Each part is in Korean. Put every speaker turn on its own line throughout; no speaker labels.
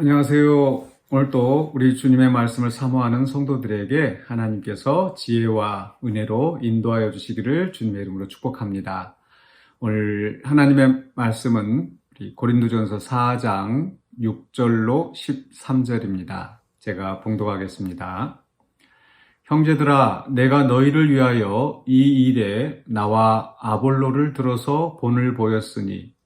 안녕하세요. 오늘도 우리 주님의 말씀을 사모하는 성도들에게 하나님께서 지혜와 은혜로 인도하여 주시기를 주님의 이름으로 축복합니다. 오늘 하나님의 말씀은 우리 고린도전서 4장 6절로 13절입니다. 제가 봉독하겠습니다. 형제들아, 내가 너희를 위하여 이 일에 나와 아볼로를 들어서 본을 보였으니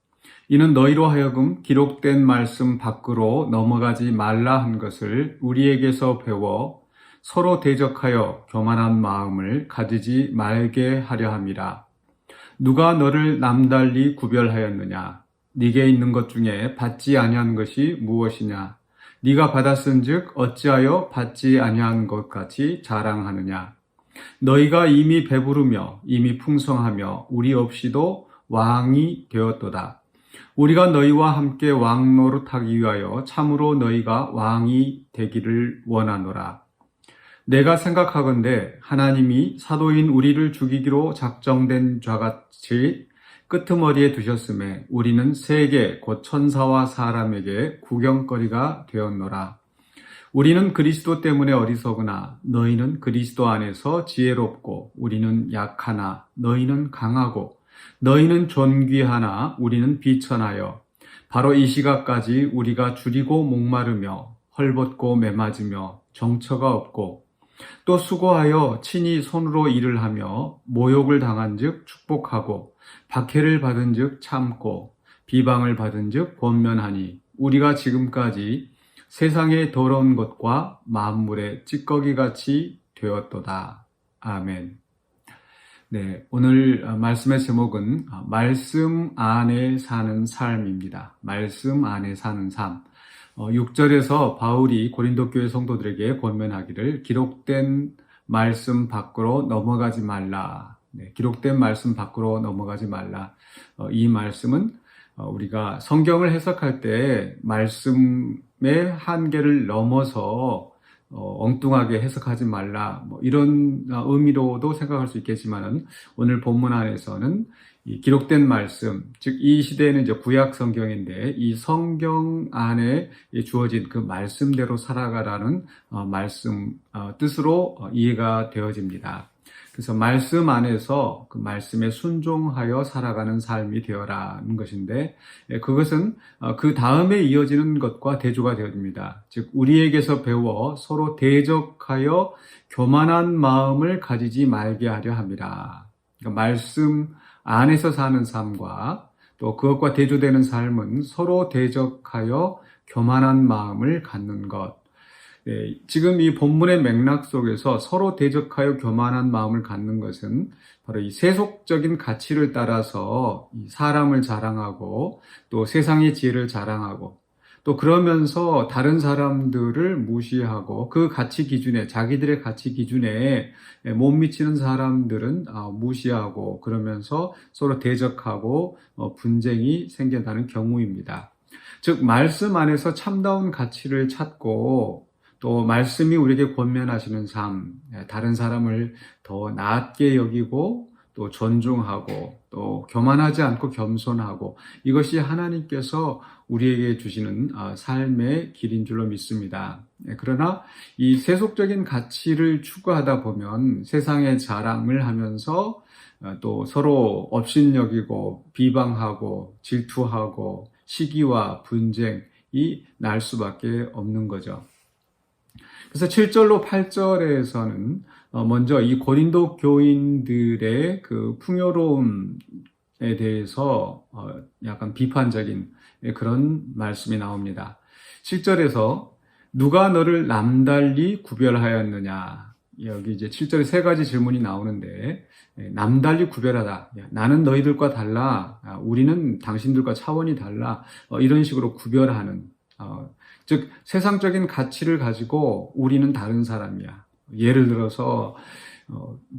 이는 너희로 하여금 기록된 말씀 밖으로 넘어가지 말라 한 것을 우리에게서 배워 서로 대적하여 교만한 마음을 가지지 말게 하려 함이라. 누가 너를 남달리 구별하였느냐? 네게 있는 것 중에 받지 아니한 것이 무엇이냐? 네가 받았은즉 어찌하여 받지 아니한 것 같이 자랑하느냐? 너희가 이미 배부르며 이미 풍성하며 우리 없이도 왕이 되었도다. 우리가 너희와 함께 왕 노릇하기 위하여 참으로 너희가 왕이 되기를 원하노라. 내가 생각하건대 하나님이 사도인 우리를 죽이기로 작정된 자같이 끄트머리에 두셨음에 우리는 세계 곧 천사와 사람에게 구경거리가 되었노라. 우리는 그리스도 때문에 어리석으나 너희는 그리스도 안에서 지혜롭고 우리는 약하나 너희는 강하고 너희는 존귀하나 우리는 비천하여 바로 이 시각까지 우리가 줄이고 목마르며 헐벗고 매맞으며 정처가 없고 또 수고하여 친히 손으로 일을 하며 모욕을 당한즉 축복하고 박해를 받은즉 참고 비방을 받은즉 권면하니 우리가 지금까지 세상의 더러운 것과 만물의 찌꺼기같이 되었도다. 아멘. 네, 오늘 말씀의 제목은 말씀 안에 사는 삶입니다. 말씀 안에 사는 삶. 6절에서 바울이 고린도 교회 성도들에게 권면하기를 기록된 말씀 밖으로 넘어가지 말라. 네, 기록된 말씀 밖으로 넘어가지 말라. 이 말씀은 우리가 성경을 해석할 때 말씀의 한계를 넘어서 엉뚱하게 해석하지 말라, 이런 의미로도 생각할 수 있겠지만은 오늘 본문 안에서는 이 기록된 말씀, 즉 이 시대에는 이제 구약 성경인데 이 성경 안에 주어진 그 말씀대로 살아가라는 말씀 뜻으로 이해가 되어집니다. 그래서 말씀 안에서 그 말씀에 순종하여 살아가는 삶이 되어라는 것인데 그것은 그 다음에 이어지는 것과 대조가 되어집니다. 즉 우리에게서 배워 서로 대적하여 교만한 마음을 가지지 말게 하려 함이라. 그러니까 말씀 안에서 사는 삶과 또 그것과 대조되는 삶은 서로 대적하여 교만한 마음을 갖는 것. 네, 지금 이 본문의 맥락 속에서 서로 대적하여 교만한 마음을 갖는 것은 바로 이 세속적인 가치를 따라서 사람을 자랑하고 또 세상의 지혜를 자랑하고 또 그러면서 다른 사람들을 무시하고 그 가치 기준에 자기들의 가치 기준에 못 미치는 사람들은 무시하고 그러면서 서로 대적하고 분쟁이 생겨나는 경우입니다. 즉 말씀 안에서 참다운 가치를 찾고 또 말씀이 우리에게 권면하시는 삶, 다른 사람을 더 낮게 여기고 또 존중하고 또 교만하지 않고 겸손하고 이것이 하나님께서 우리에게 주시는 삶의 길인 줄로 믿습니다. 그러나 이 세속적인 가치를 추구하다 보면 세상의 자랑을 하면서 또 서로 업신여기고 비방하고 질투하고 시기와 분쟁이 날 수밖에 없는 거죠. 그래서 7절로 8절에서는 먼저 이 고린도 교인들의 그 풍요로움에 대해서 약간 비판적인 그런 말씀이 나옵니다. 7절에서 누가 너를 남달리 구별하였느냐. 여기 이제 7절에 세 가지 질문이 나오는데 남달리 구별하다. 나는 너희들과 달라. 우리는 당신들과 차원이 달라. 이런 식으로 구별하는 즉 세상적인 가치를 가지고 우리는 다른 사람이야. 예를 들어서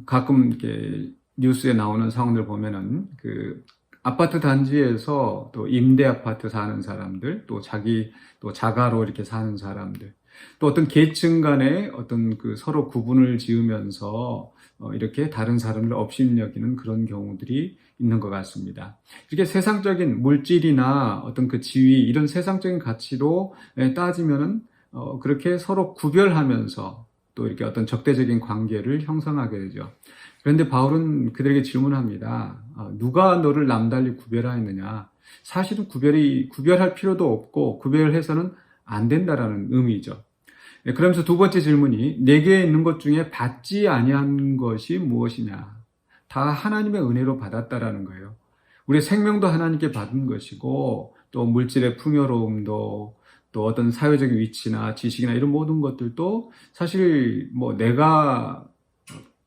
가끔 이렇게 뉴스에 나오는 상황들 보면은 그 아파트 단지에서 또 임대 아파트 사는 사람들, 또 자기 또 자가로 이렇게 사는 사람들, 또 어떤 계층 간의 어떤 그 서로 구분을 지으면서 이렇게 다른 사람을 업신여기는 그런 경우들이 있는 것 같습니다. 이렇게 세상적인 물질이나 어떤 그 지위, 이런 세상적인 가치로 따지면은 그렇게 서로 구별하면서 또 이렇게 어떤 적대적인 관계를 형성하게 되죠. 그런데 바울은 그들에게 질문합니다. 누가 너를 남달리 구별하였느냐? 사실은 구별할 필요도 없고 구별해서는 안 된다라는 의미죠. 그러면서 두 번째 질문이 내게 있는 것 중에 받지 아니한 것이 무엇이냐? 다 하나님의 은혜로 받았다라는 거예요. 우리의 생명도 하나님께 받은 것이고 또 물질의 풍요로움도 또 어떤 사회적인 위치나 지식이나 이런 모든 것들도 사실 뭐 내가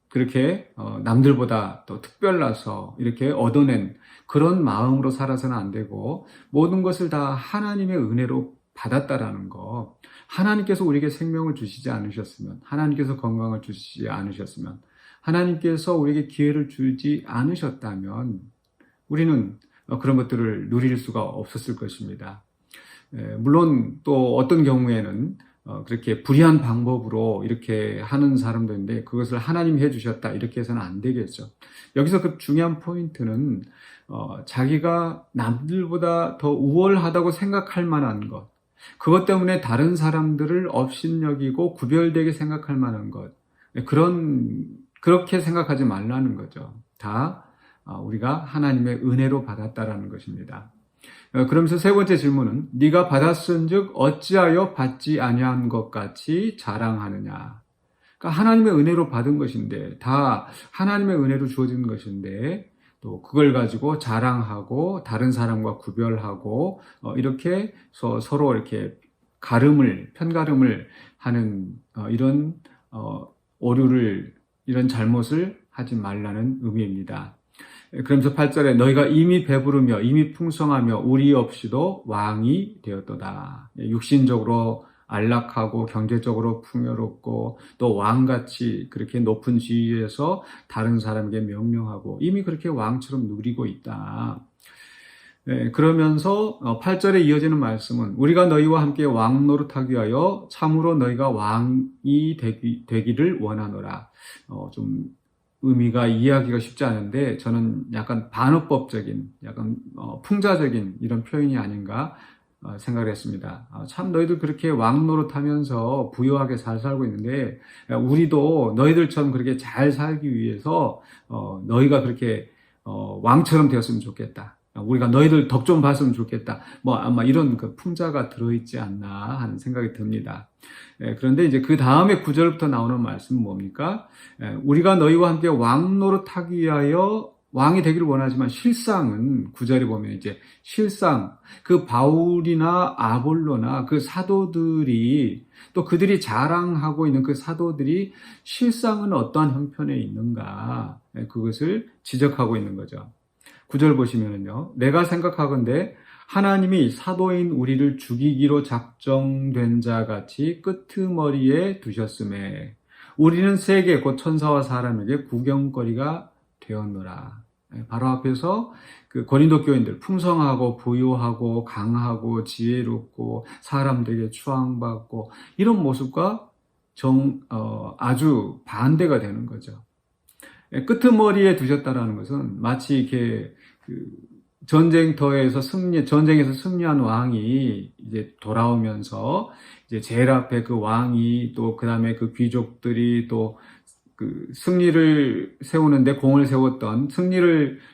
그렇게 남들보다 더 특별나서 이렇게 얻어낸 그런 마음으로 살아서는 안 되고 모든 것을 다 하나님의 은혜로 받았다라는 거. 하나님께서 우리에게 생명을 주시지 않으셨으면, 하나님께서 건강을 주시지 않으셨으면, 하나님께서 우리에게 기회를 주지 않으셨다면 우리는 그런 것들을 누릴 수가 없었을 것입니다. 물론 또 어떤 경우에는 그렇게 불의한 방법으로 이렇게 하는 사람도 있는데 그것을 하나님이 해주셨다 이렇게 해서는 안 되겠죠. 여기서 그 중요한 포인트는 자기가 남들보다 더 우월하다고 생각할 만한 것, 그것 때문에 다른 사람들을 업신여기고 구별되게 생각할 만한 것, 그렇게 생각하지 말라는 거죠. 다 우리가 하나님의 은혜로 받았다라는 것입니다. 그러면서 세 번째 질문은 네가 받았은즉 어찌하여 받지 아니한 것 같이 자랑하느냐. 그러니까 하나님의 은혜로 받은 것인데 다 하나님의 은혜로 주어진 것인데 또 그걸 가지고 자랑하고 다른 사람과 구별하고 이렇게 서로 이렇게 편가름을 하는 이런 오류를 이런 잘못을 하지 말라는 의미입니다. 그러면서 8절에 너희가 이미 배부르며 이미 풍성하며 우리 없이도 왕이 되었도다. 육신적으로 안락하고 경제적으로 풍요롭고 또 왕같이 그렇게 높은 지위에서 다른 사람에게 명령하고 이미 그렇게 왕처럼 누리고 있다. 그러면서 8절에 이어지는 말씀은 우리가 너희와 함께 왕 노릇하기 위하여 참으로 너희가 왕이 되기를 원하노라. 좀 의미가 이해하기가 쉽지 않은데 저는 약간 반어법적인, 약간 풍자적인 이런 표현이 아닌가 생각을 했습니다. 참 너희들 그렇게 왕 노릇하면서 부유하게 잘 살고 있는데 우리도 너희들처럼 그렇게 잘 살기 위해서 너희가 그렇게 왕처럼 되었으면 좋겠다. 우리가 너희들 덕 좀 봤으면 좋겠다. 뭐 아마 이런 그 풍자가 들어있지 않나 하는 생각이 듭니다. 그런데 이제 그 다음에 9절부터 나오는 말씀은 뭡니까? 우리가 너희와 함께 왕 노릇하기 위하여 왕이 되기를 원하지만 실상은 9절에 보면 이제 실상 그 바울이나 아볼로나 그 사도들이 또 그들이 자랑하고 있는 그 사도들이 실상은 어떠한 형편에 있는가 그것을 지적하고 있는 거죠. 9절 보시면은요. 내가 생각하건대 하나님이 사도인 우리를 죽이기로 작정된 자 같이 끄트머리에 두셨음에 우리는 세계 곧 천사와 사람에게 구경거리가 되었노라. 바로 앞에서 그 고린도 교인들 풍성하고 부유하고 강하고 지혜롭고 사람들에게 추앙받고 이런 모습과 아주 반대가 되는 거죠. 끄트머리에 두셨다라는 것은 마치 이렇게 전쟁에서 승리한 왕이 이제 돌아오면서 이제 제일 앞에 그 왕이 또 그 다음에 그 귀족들이 또 그 승리를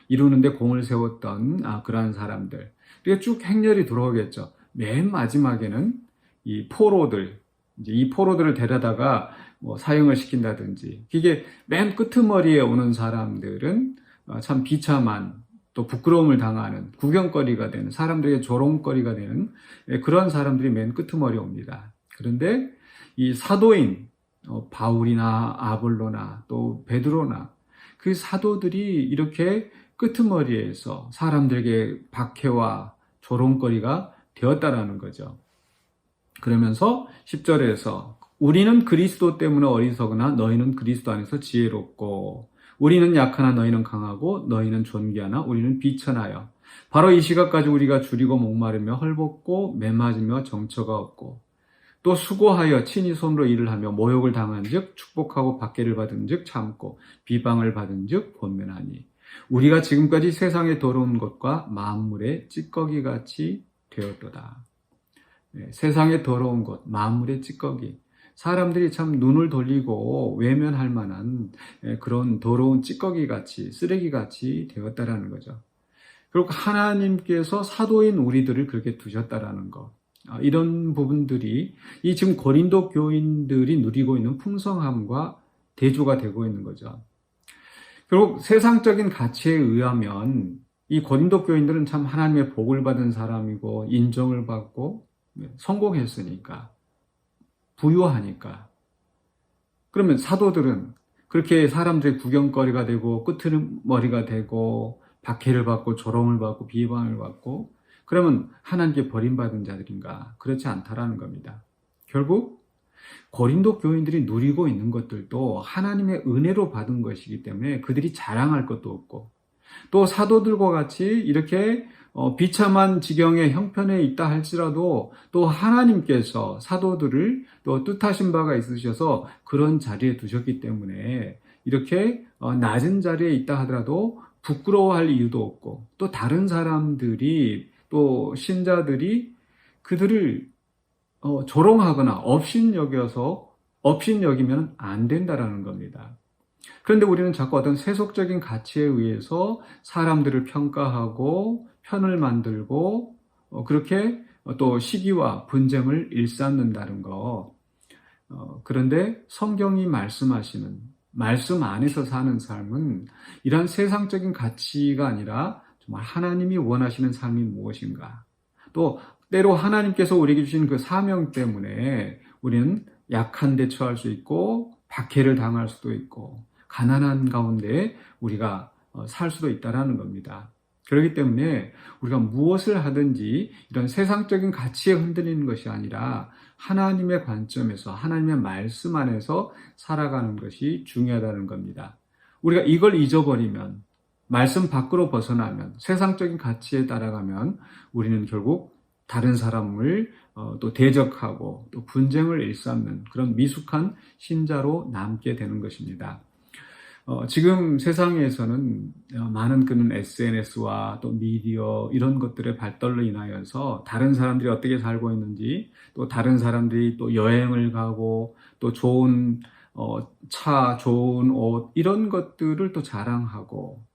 이루는데 공을 세웠던 그러한 사람들. 그게 쭉 행렬이 들어오겠죠. 맨 마지막에는 이 포로들을 데려다가 뭐 사형을 시킨다든지 이게 맨 끄트머리에 오는 사람들은 참 비참한 또 부끄러움을 당하는 구경거리가 되는 사람들에게 조롱거리가 되는 그런 사람들이 맨 끄트머리에 옵니다. 그런데 이 사도인 바울이나 아볼로나 또 베드로나 그 사도들이 이렇게 끄트머리에서 사람들에게 박해와 조롱거리가 되었다라는 거죠. 그러면서 10절에서 우리는 그리스도 때문에 어리석으나 너희는 그리스도 안에서 지혜롭고 우리는 약하나 너희는 강하고 너희는 존귀하나 우리는 비천하여 바로 이 시각까지 우리가 줄이고 목마르며 헐벗고 매맞으며 정처가 없고 또 수고하여 친히 손으로 일을 하며 모욕을 당한 즉 축복하고 박해를 받은 즉 참고 비방을 받은 즉 권면하니 우리가 지금까지 세상에 더러운 것과 만물의 찌꺼기같이 되었도다. 세상에 더러운 것, 만물의 찌꺼기. 사람들이 참 눈을 돌리고 외면할 만한 그런 더러운 찌꺼기같이, 쓰레기같이 되었다라는 거죠. 그리고 하나님께서 사도인 우리들을 그렇게 두셨다라는 것. 이런 부분들이 이 지금 고린도 교인들이 누리고 있는 풍성함과 대조가 되고 있는 거죠. 결국 세상적인 가치에 의하면 이 고린도 교인들은 참 하나님의 복을 받은 사람이고 인정을 받고 성공했으니까, 부유하니까. 그러면 사도들은 그렇게 사람들의 구경거리가 되고 끄트머리가 되고 박해를 받고 조롱을 받고 비방을 받고 그러면 하나님께 버림받은 자들인가? 그렇지 않다라는 겁니다. 결국 고린도 교인들이 누리고 있는 것들도 하나님의 은혜로 받은 것이기 때문에 그들이 자랑할 것도 없고 또 사도들과 같이 이렇게 비참한 지경의 형편에 있다 할지라도 또 하나님께서 사도들을 또 뜻하신 바가 있으셔서 그런 자리에 두셨기 때문에 이렇게 낮은 자리에 있다 하더라도 부끄러워할 이유도 없고 또 다른 사람들이 또 신자들이 그들을 조롱하거나 업신여기면 안 된다라는 겁니다. 그런데 우리는 자꾸 어떤 세속적인 가치에 의해서 사람들을 평가하고 편을 만들고 그렇게 또 시기와 분쟁을 일삼는다는 거. 그런데 성경이 말씀하시는 말씀 안에서 사는 삶은 이러한 세상적인 가치가 아니라 정말 하나님이 원하시는 삶이 무엇인가. 또 때로 하나님께서 우리에게 주신 그 사명 때문에 우리는 약한 데 처할 수 있고 박해를 당할 수도 있고 가난한 가운데 우리가 살 수도 있다는 겁니다. 그렇기 때문에 우리가 무엇을 하든지 이런 세상적인 가치에 흔들리는 것이 아니라 하나님의 관점에서 하나님의 말씀 안에서 살아가는 것이 중요하다는 겁니다. 우리가 이걸 잊어버리면 말씀 밖으로 벗어나면 세상적인 가치에 따라가면 우리는 결국 다른 사람을 또 대적하고 또 분쟁을 일삼는 그런 미숙한 신자로 남게 되는 것입니다. 지금 세상에서는 많은 그런 SNS와 또 미디어 이런 것들의 발달로 인하여서 다른 사람들이 어떻게 살고 있는지 또 다른 사람들이 또 여행을 가고 또 좋은 차, 좋은 옷 이런 것들을 또 자랑하고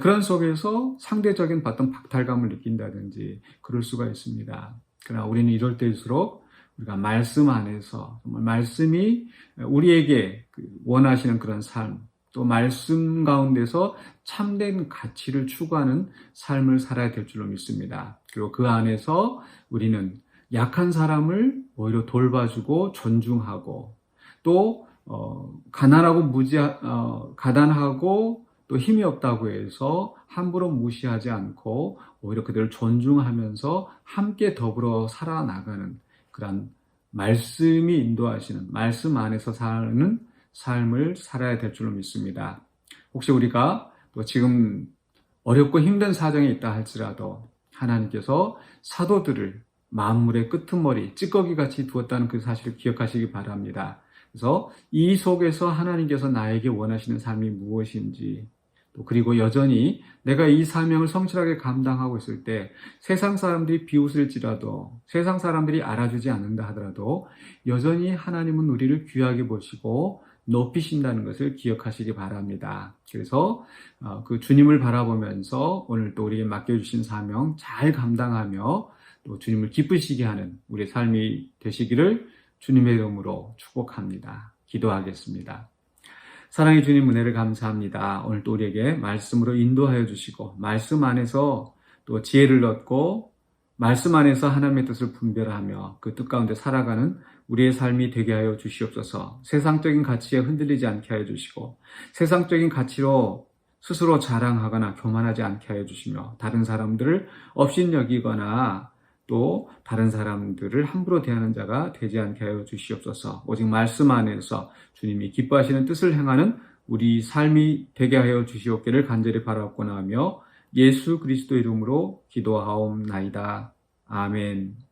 그런 속에서 상대적인 어떤 박탈감을 느낀다든지 그럴 수가 있습니다. 그러나 우리는 이럴 때일수록 우리가 말씀 안에서 정말 말씀이 우리에게 원하시는 그런 삶 또 말씀 가운데서 참된 가치를 추구하는 삶을 살아야 될 줄로 믿습니다. 그리고 그 안에서 우리는 약한 사람을 오히려 돌봐주고 존중하고 또 가난하고 또 힘이 없다고 해서 함부로 무시하지 않고 오히려 그들을 존중하면서 함께 더불어 살아나가는 그런 말씀이 인도하시는 말씀 안에서 사는 삶을 살아야 될 줄로 믿습니다. 혹시 우리가 또 지금 어렵고 힘든 사정에 있다 할지라도 하나님께서 사도들을 만물의 끄트머리, 찌꺼기같이 두었다는 그 사실을 기억하시기 바랍니다. 그래서 이 속에서 하나님께서 나에게 원하시는 삶이 무엇인지 또 그리고 여전히 내가 이 사명을 성실하게 감당하고 있을 때 세상 사람들이 비웃을지라도 세상 사람들이 알아주지 않는다 하더라도 여전히 하나님은 우리를 귀하게 보시고 높이신다는 것을 기억하시기 바랍니다. 그래서 그 주님을 바라보면서 오늘 또 우리에게 맡겨주신 사명 잘 감당하며 또 주님을 기쁘시게 하는 우리의 삶이 되시기를 주님의 이름으로 축복합니다. 기도하겠습니다. 사랑의 주님 은혜를 감사합니다. 오늘 또 우리에게 말씀으로 인도하여 주시고 말씀 안에서 또 지혜를 얻고 말씀 안에서 하나님의 뜻을 분별하며 그 뜻 가운데 살아가는 우리의 삶이 되게 하여 주시옵소서. 세상적인 가치에 흔들리지 않게 하여 주시고 세상적인 가치로 스스로 자랑하거나 교만하지 않게 하여 주시며 다른 사람들을 업신여기거나 또 다른 사람들을 함부로 대하는 자가 되지 않게 하여 주시옵소서. 오직 말씀 안에서 주님이 기뻐하시는 뜻을 행하는 우리 삶이 되게 하여 주시옵기를 간절히 바라옵고나 하며 예수 그리스도 이름으로 기도하옵나이다. 아멘.